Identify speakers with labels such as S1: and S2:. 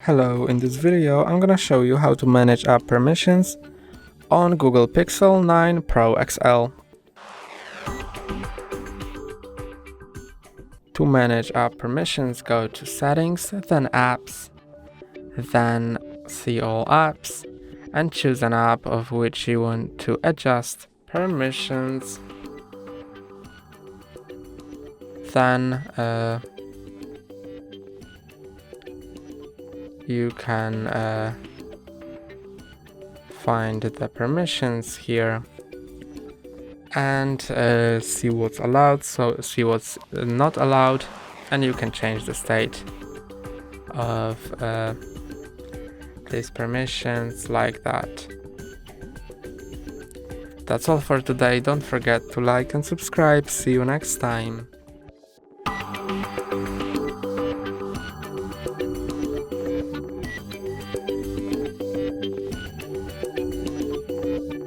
S1: Hello, in this video I'm gonna show you how to manage app permissions on Google Pixel 9 Pro XL. To manage app permissions, go to Settings, then Apps, then See All Apps, and choose an app of which you want to adjust permissions. Then you can find the permissions here and see what's allowed, so see what's not allowed, and you can change the state of these permissions like that. That's all for today. Don't forget to like and subscribe. See you next time.